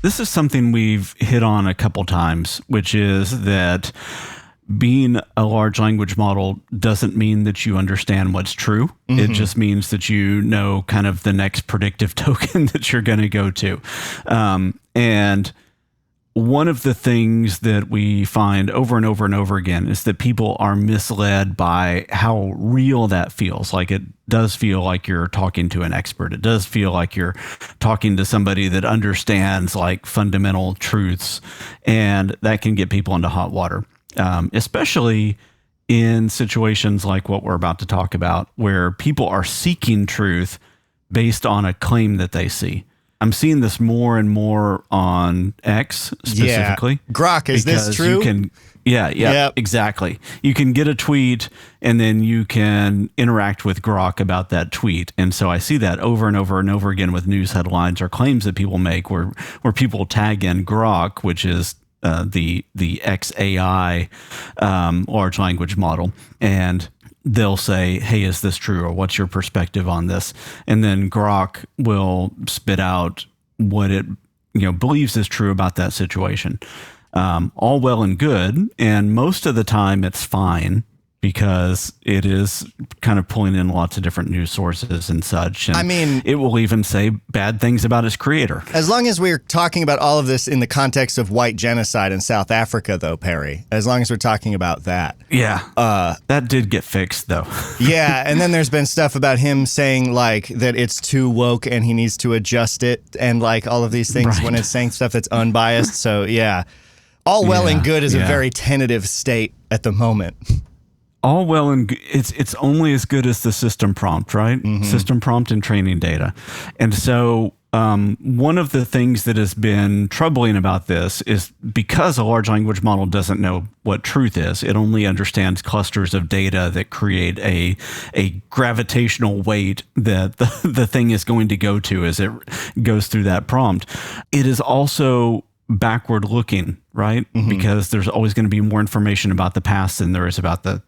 This is something we've hit on a couple times, which is that being a large language model doesn't mean that you understand what's true. Mm-hmm. It just means that you know kind of the next predictive token that you're going to go to. And one of the things that we find over and over and over again is that people are misled by how real that feels. Like, it does feel like you're talking to an expert. It does feel like you're talking to somebody that understands like fundamental truths, and that can get people into hot water, especially in situations like what we're about to talk about, where people are seeking truth based on a claim that they see. I'm seeing this more and more on X specifically. Yeah. Grok, is this true? Yep. Exactly. You can get a tweet and then you can interact with Grok about that tweet. And so I see that over and over and over again with news headlines or claims that people make where people tag in Grok, which is the XAI large language model, and they'll say, hey, is this true? Or what's your perspective on this? And then Grok will spit out what it believes is true about that situation. All well and good. And most of the time it's fine because it is kind of pulling in lots of different news sources and such. And I mean, it will even say bad things about its creator. As long as we're talking about all of this in the context of white genocide in South Africa, though, Perry, as long as we're talking about that. Yeah. That did get fixed, though. Yeah. And then there's been stuff about him saying like that it's too woke and he needs to adjust it and like all of these things when it's saying stuff that's unbiased. So, yeah. All well and good is a very tentative state at the moment. All well and good. It's only as good as the system prompt, right? Mm-hmm. System prompt and training data. And so one of the things that has been troubling about this is because a large language model doesn't know what truth is. It only understands clusters of data that create a gravitational weight that the thing is going to go to as it goes through that prompt. It is also backward looking, right? Mm-hmm. Because there's always going to be more information about the past than there is about the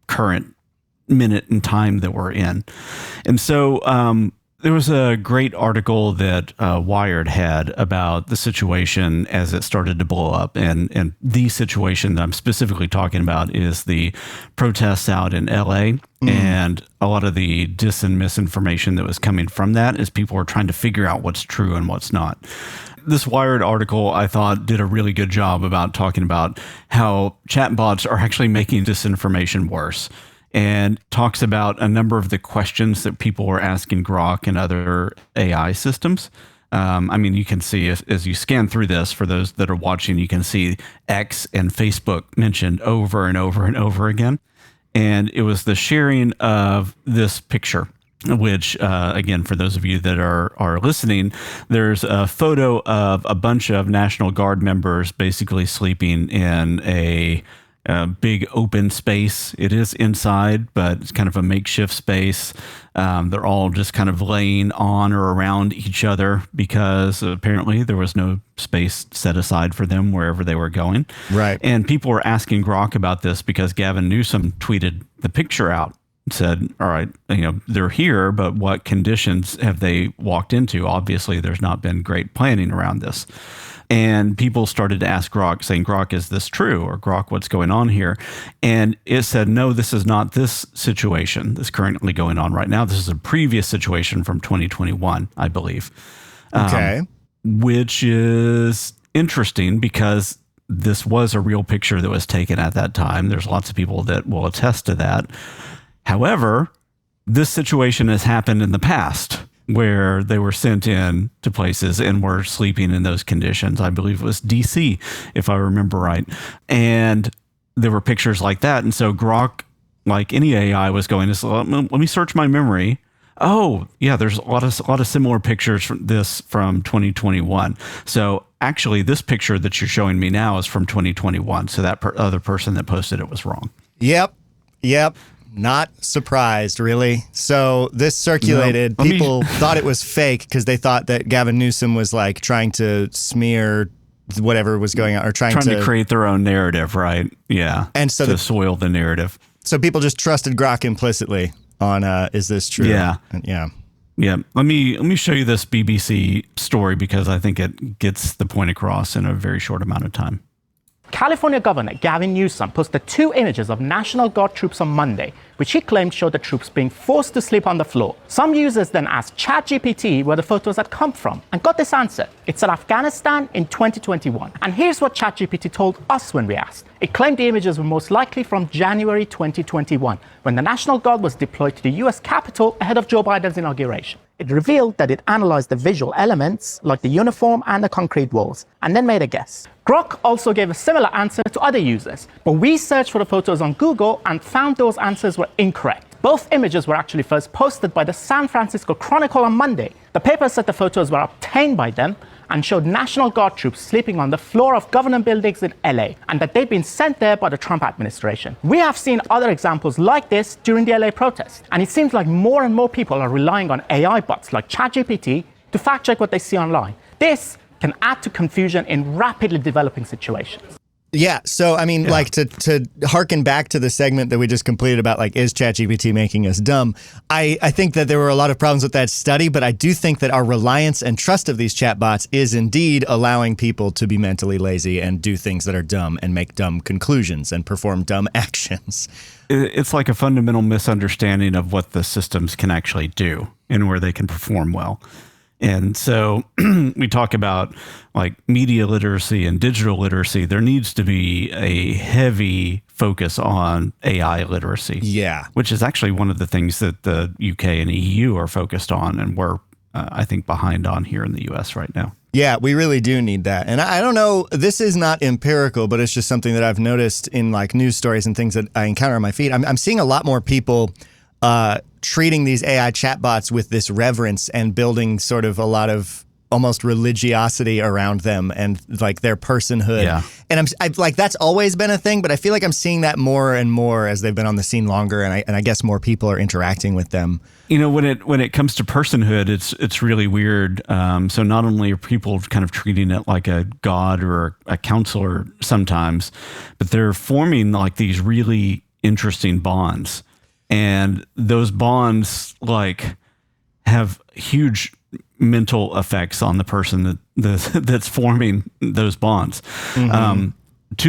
current minute and time that we're in. And so there was a great article that Wired had about the situation as it started to blow up. And the situation that I'm specifically talking about is the protests out in LA. And a lot of the dis and misinformation that was coming from that is people were trying to figure out what's true and what's not. This Wired article, I thought, did a really good job about talking about how chatbots are actually making disinformation worse, and talks about a number of the questions that people were asking Grok and other AI systems. I mean, you can see as you scan through this, for those that are watching, you can see X and Facebook mentioned over and over and over again. And it was the sharing of this picture, which, again, for those of you that are listening, there's a photo of a bunch of National Guard members basically sleeping in a big open space. It is inside, but it's kind of a makeshift space. They're all just kind of laying on or around each other because apparently there was no space set aside for them wherever they were going. Right. And people were asking Grok about this because Gavin Newsom tweeted the picture out. Said, all right, they're here, but what conditions have they walked into? Obviously, there's not been great planning around this. And people started to ask Grok, saying, Grok, is this true? Or Grok, what's going on here? And it said, no, this is not this situation that's currently going on right now. This is a previous situation from 2021, I believe. Okay. Which is interesting because this was a real picture that was taken at that time. There's lots of people that will attest to that. However, this situation has happened in the past where they were sent in to places and were sleeping in those conditions. I believe it was DC, if I remember right. And there were pictures like that. And so Grok, like any AI, was going, let me search my memory. Oh, yeah, there's a lot of similar pictures from 2021. So actually, this picture that you're showing me now is from 2021. So that other person that posted it was wrong. Yep. Not surprised, really. So this circulated. People thought it was fake because they thought that Gavin Newsom was like trying to smear whatever was going on, or trying to create their own narrative, right? Yeah, and so to soil the narrative. So people just trusted Grok implicitly on is this true? Yeah. Yeah. Yeah. Let me show you this BBC story because I think it gets the point across in a very short amount of time. California Governor Gavin Newsom posted 2 images of National Guard troops on Monday, which he claimed showed the troops being forced to sleep on the floor. Some users then asked ChatGPT where the photos had come from and got this answer. It said Afghanistan in 2021. And here's what ChatGPT told us when we asked. It claimed the images were most likely from January 2021, when the National Guard was deployed to the US Capitol ahead of Joe Biden's inauguration. It revealed that it analyzed the visual elements, like the uniform and the concrete walls, and then made a guess. Grok also gave a similar answer to other users, but we searched for the photos on Google and found those answers were incorrect. Both images were actually first posted by the San Francisco Chronicle on Monday. The paper said the photos were obtained by them and showed National Guard troops sleeping on the floor of government buildings in LA, and that they'd been sent there by the Trump administration. We have seen other examples like this during the LA protests, and it seems like more and more people are relying on AI bots like ChatGPT to fact check what they see online. This can add to confusion in rapidly developing situations. Yeah. So, I mean, like to harken back to the segment that we just completed about like, is ChatGPT making us dumb? I think that there were a lot of problems with that study, but I do think that our reliance and trust of these chatbots is indeed allowing people to be mentally lazy and do things that are dumb and make dumb conclusions and perform dumb actions. It's like a fundamental misunderstanding of what the systems can actually do and where they can perform well. And so we talk about like media literacy and digital literacy. There needs to be a heavy focus on AI literacy. Yeah. Which is actually one of the things that the UK and EU are focused on, and we're, I think, behind on here in the US right now. Yeah, we really do need that. And I don't know, this is not empirical, but it's just something that I've noticed in like news stories and things that I encounter on my feed. I'm seeing a lot more people treating these AI chatbots with this reverence and building sort of a lot of almost religiosity around them and like their personhood. Yeah. And I like that's always been a thing, but I feel like I'm seeing that more and more as they've been on the scene longer, and I guess more people are interacting with them. You know, when it comes to personhood, it's really weird. So not only are people kind of treating it like a god or a counselor sometimes, but they're forming like these really interesting bonds. And those bonds like have huge mental effects on the person that's forming those bonds, to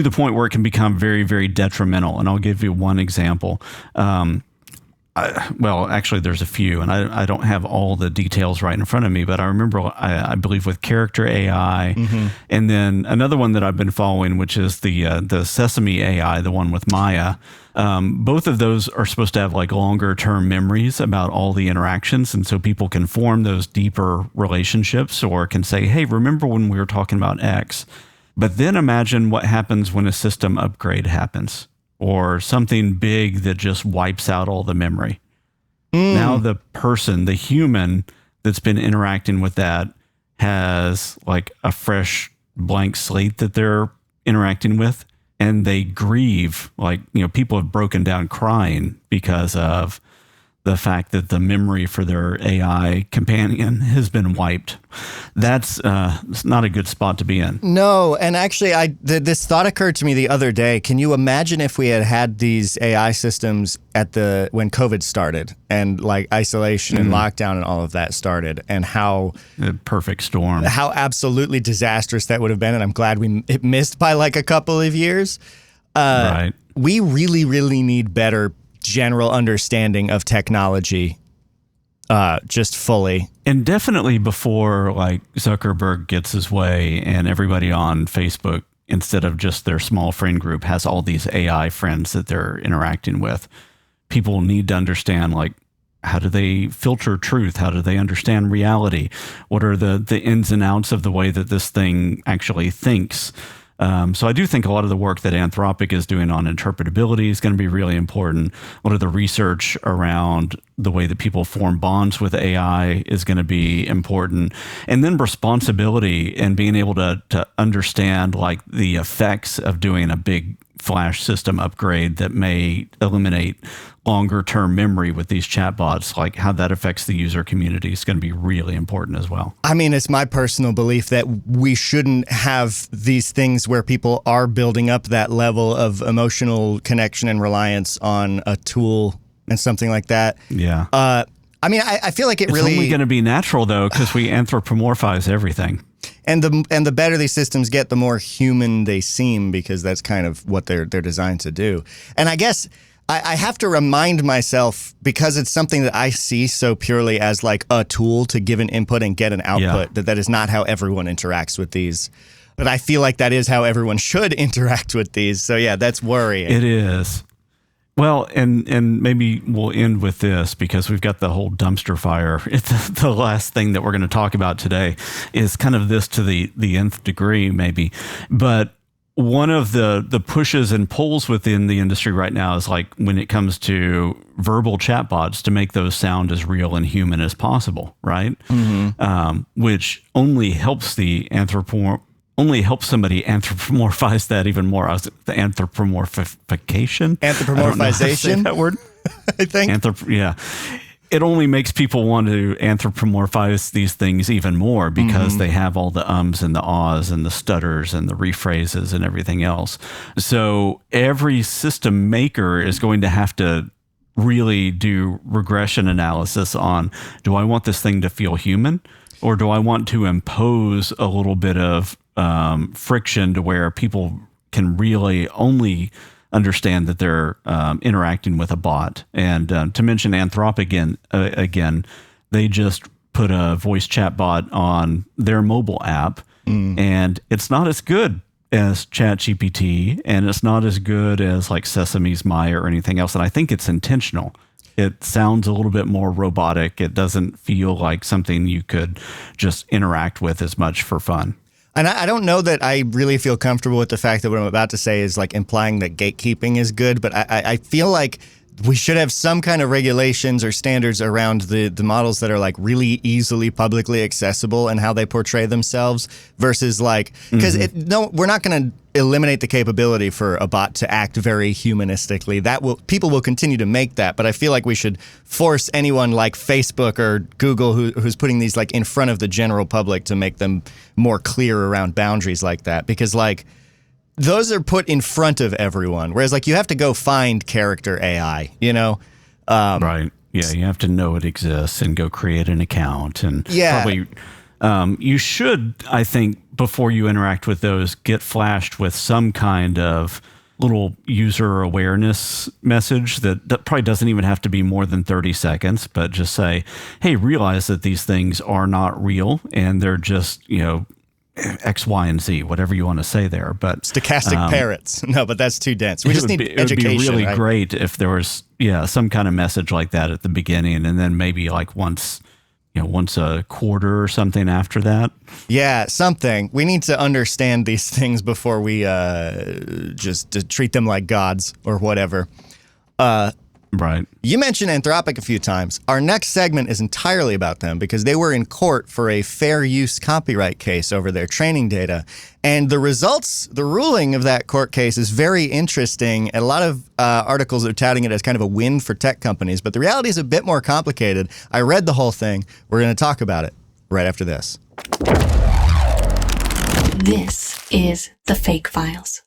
the point where it can become very, very detrimental. And I'll give you one example. Well, actually, there's a few, and I don't have all the details right in front of me, but I remember, I believe, with Character AI, and then another one that I've been following, which is the Sesame AI, the one with Maya. Both of those are supposed to have like longer term memories about all the interactions, and so people can form those deeper relationships, or can say, "Hey, remember when we were talking about X?" But then imagine what happens when a system upgrade happens, or something big that just wipes out all the memory. Now the person, the human that's been interacting with that, has like a fresh blank slate that they're interacting with, and they grieve. Like, you know, people have broken down crying because of the fact that the memory for their AI companion has been wiped. That's not a good spot to be in. No, and actually, this thought occurred to me the other day. Can you imagine if we had these AI systems when COVID started and like isolation and lockdown and all of that started, and how the perfect storm, how absolutely disastrous that would have been. And I'm glad it missed by like a couple of years. Right. We really, really need better general understanding of technology, just fully. And definitely before like Zuckerberg gets his way and everybody on Facebook, instead of just their small friend group, has all these AI friends that they're interacting with. People need to understand, like, how do they filter truth? How do they understand reality? What are the ins and outs of the way that this thing actually thinks? So I do think a lot of the work that Anthropic is doing on interpretability is going to be really important. A lot of the research around the way that people form bonds with AI is going to be important. And then responsibility and being able to understand like the effects of doing a big flash system upgrade that may eliminate longer term memory with these chatbots, like how that affects the user community is going to be really important as well. I mean, it's my personal belief that we shouldn't have these things where people are building up that level of emotional connection and reliance on a tool and something like that. Yeah. I mean, I feel like it's only going to be natural, though, because we anthropomorphize everything. And the better these systems get, the more human they seem, because that's kind of what they're designed to do. And I guess I have to remind myself, because it's something that I see so purely as like a tool to give an input and get an output, that is not how everyone interacts with these. But I feel like that is how everyone should interact with these. So yeah, that's worrying. It is. Well, and maybe we'll end with this, because we've got the whole dumpster fire. It's the last thing that we're going to talk about today is kind of this to the nth degree, maybe. But one of the pushes and pulls within the industry right now is like when it comes to verbal chatbots, to make those sound as real and human as possible, right? Mm-hmm. Which only helps somebody anthropomorphize that even more. The anthropomorphification. Anthropomorphization? That word? I think. Yeah. It only makes people want to anthropomorphize these things even more, because they have all the ums and the ahs and the stutters and the rephrases and everything else. So every system maker is going to have to really do regression analysis on, do I want this thing to feel human, or do I want to impose a little bit of friction to where people can really only understand that they're interacting with a bot. And to mention Anthropic again, they just put a voice chat bot on their mobile app, and it's not as good as ChatGPT, and it's not as good as like Sesame's Maya or anything else. And I think it's intentional. It sounds a little bit more robotic. It doesn't feel like something you could just interact with as much for fun. And I don't know that I really feel comfortable with the fact that what I'm about to say is like implying that gatekeeping is good, but I feel like we should have some kind of regulations or standards around the models that are like really easily publicly accessible and how they portray themselves versus like, because we're not going to eliminate the capability for a bot to act very humanistically. People will continue to make that, but I feel like we should force anyone like Facebook or Google who's putting these like in front of the general public to make them more clear around boundaries like that, because like those are put in front of everyone, whereas like you have to go find character AI, you know? Right. Yeah, you have to know it exists and go create an account, and probably you should, I think, before you interact with those, get flashed with some kind of little user awareness message that probably doesn't even have to be more than 30 seconds, but just say, hey, realize that these things are not real and they're just, X, Y, and Z, whatever you want to say there. But stochastic parrots. No, but that's too dense. We just need education. It would be really right? great if there was, some kind of message like that at the beginning, and then maybe like once a quarter or something after that. Yeah, something. We need to understand these things before we just treat them like gods or whatever. Right. You mentioned Anthropic a few times. Our next segment is entirely about them because they were in court for a fair use copyright case over their training data. And the ruling of that court case is very interesting. And a lot of articles are touting it as kind of a win for tech companies. But the reality is a bit more complicated. I read the whole thing. We're going to talk about it right after this. This is the FAIK Files.